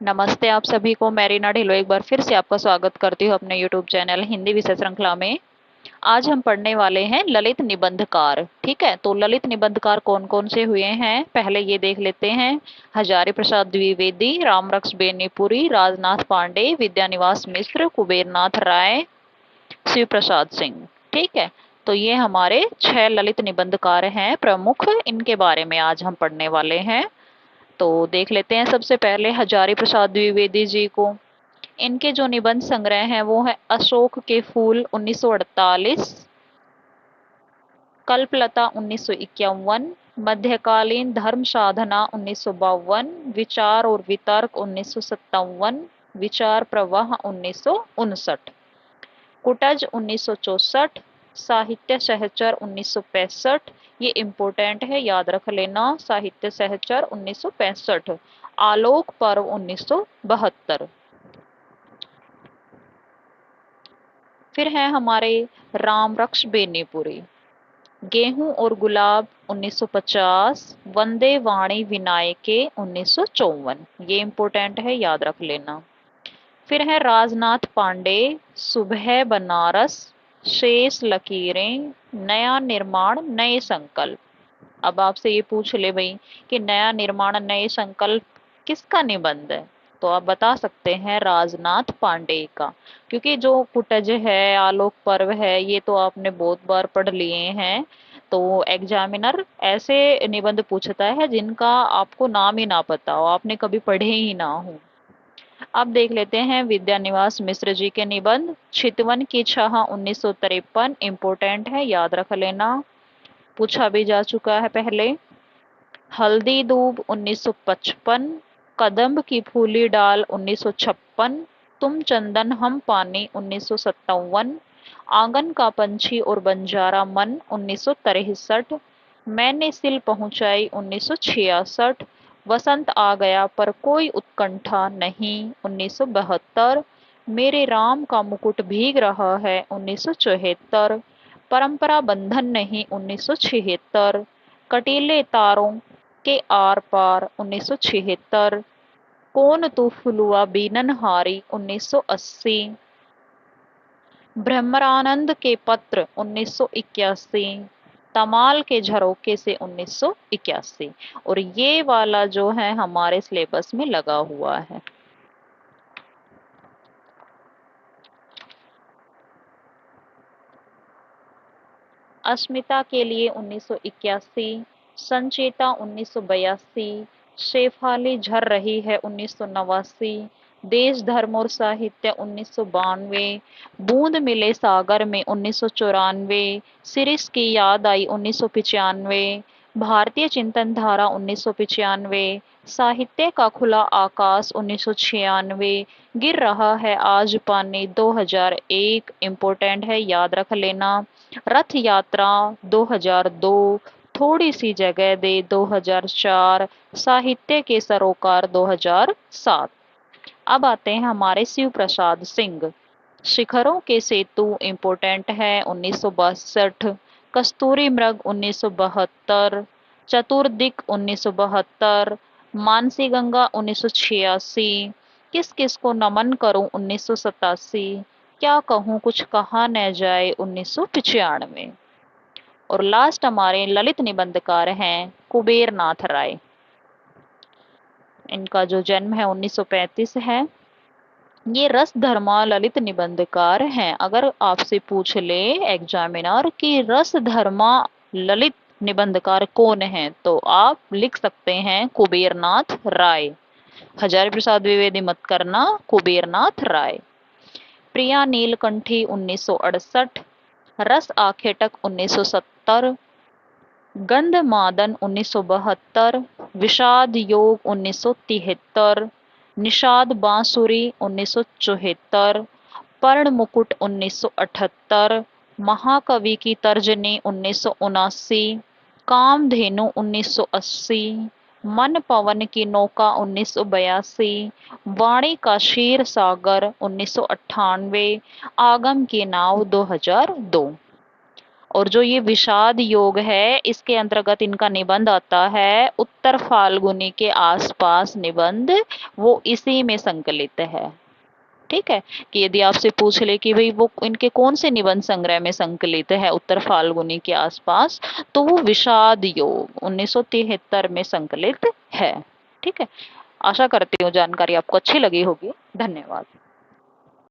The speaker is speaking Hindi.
नमस्ते आप सभी को। मैं रीना ढिल्लो एक बार फिर से आपका स्वागत करती हूँ अपने यूट्यूब चैनल हिंदी विषय श्रृंखला में। आज हम पढ़ने वाले हैं ललित निबंधकार। ठीक है, तो ललित निबंधकार कौन कौन से हुए हैं पहले ये देख लेते हैं। हजारी प्रसाद द्विवेदी, रामरक्स बेनीपुरी, राजनाथ पांडे, विद्यानिवास मिश्र, कुबेरनाथ राय, शिव प्रसाद सिंह। ठीक है, तो ये हमारे 6 ललित निबंधकार हैं प्रमुख, इनके बारे में आज हम पढ़ने वाले हैं। तो देख लेते हैं सबसे पहले हजारी प्रसाद द्विवेदी जी को। इनके जो निबंध संग्रह हैं वो है अशोक के फूल 1948, कल्पलता 1951, मध्यकालीन धर्म साधना 1952, विचार और वितर्क 1957, विचार प्रवाह 1959, कुटज 1964, साहित्य सहचर 1965। ये इम्पोर्टेंट है, याद रख लेना। साहित्य सहचर 1965, आलोक पर्व 1972। फिर है हमारे रामरक्ष बेनीपुरी, गेहूं और गुलाब 1950, वंदे वाणी विनायके 1954। ये इम्पोर्टेंट है, याद रख लेना। फिर है राजनाथ पांडे, सुबह बनारस, शेष लकीरें, नया निर्माण नए संकल्प। अब आपसे ये पूछ ले भाई कि नया निर्माण नए संकल्प किसका निबंध है, तो आप बता सकते हैं राजनाथ पांडे का। क्योंकि जो कुटज है, आलोक पर्व है, ये तो आपने बहुत बार पढ़ लिए हैं। तो एग्जामिनर ऐसे निबंध पूछता है जिनका आपको नाम ही ना पता हो, आपने कभी पढ़े ही ना हो। अब देख लेते हैं विद्यानिवास मिश्र जी के निबंध। चितवन की छाह 1953, इम्पोर्टेंट है, याद रख लेना, पूछा भी जा चुका है पहले। हल्दी दूब 1955, कदम्ब की फूली डाल 1956, तुम चंदन हम पानी 1957, आंगन का पंछी और बंजारा मन 1963, मैंने सिल पहुंचाई 1966, वसंत आ गया पर कोई उत्कंठा नहीं 1972, मेरे राम का मुकुट भीग रहा है 1974, परंपरा बंधन नहीं 1976, कटीले तारों के आर पार 1976, कौन तू फुलुआ बीनन हारी 1980, ब्रह्मरानंद के पत्र 1981, तमाल के झरोके से 1981। और ये वाला जो है हमारे सिलेबस में लगा हुआ है। अस्मिता के लिए 1981, संचेता 1982, शेफाली झर रही है 1989, देश धर्म और साहित्य 1992, बूंद मिले सागर में 1994, सिरिस की याद आई 1995, भारतीय चिंतन धारा 1995, साहित्य का खुला आकाश 1996, गिर रहा है आज पानी 2001, इम्पोर्टेंट है, याद रख लेना। रथ यात्रा 2002, थोड़ी सी जगह दे 2004, साहित्य के सरोकार 2007। अब आते हैं हमारे शिव प्रसाद सिंह। शिखरों के सेतु इम्पोर्टेंट है 1962, कस्तूरी मृग 1972, चतुर्दिक 1972, मानसी गंगा 1986, किस किस को नमन करूं 1987, क्या कहूं कुछ कहा न जाए 1995। और लास्ट हमारे ललित निबंधकार हैं कुबेर नाथ राय। इनका जो जन्म है 1935 है। ये रस धर्मा ललित निबंधकार हैं। अगर आपसे पूछ ले एग्जामिनर कि रस धर्मा ललित निबंधकार कौन है, तो आप लिख सकते हैं कुबेरनाथ राय। हजारी प्रसाद द्विवेदी मत करना, कुबेरनाथ राय। प्रिया नीलकंठी 1968, रस आखेटक 1970, गंधमादन 1972, विषाद योग 1973, निषाद बांसुरी 1974, पर्ण मुकुट 1978, महाकवि की तर्जनी 1979, कामधेनु 1980, मन पवन की नौका 1982, वाणी का क्षीर सागर 1998, आगम की नाव 2002। और जो ये विषाद योग है, इसके अंतर्गत इनका निबंध आता है उत्तर फाल्गुनी के आसपास निबंध, वो इसी में संकलित है। ठीक है, कि यदि आपसे पूछ ले कि भाई वो इनके कौन से निबंध संग्रह में संकलित है उत्तर फाल्गुनी के आसपास, तो वो विषाद योग 1973 में संकलित है। ठीक है, आशा करती हूँ जानकारी आपको अच्छी लगी होगी। धन्यवाद।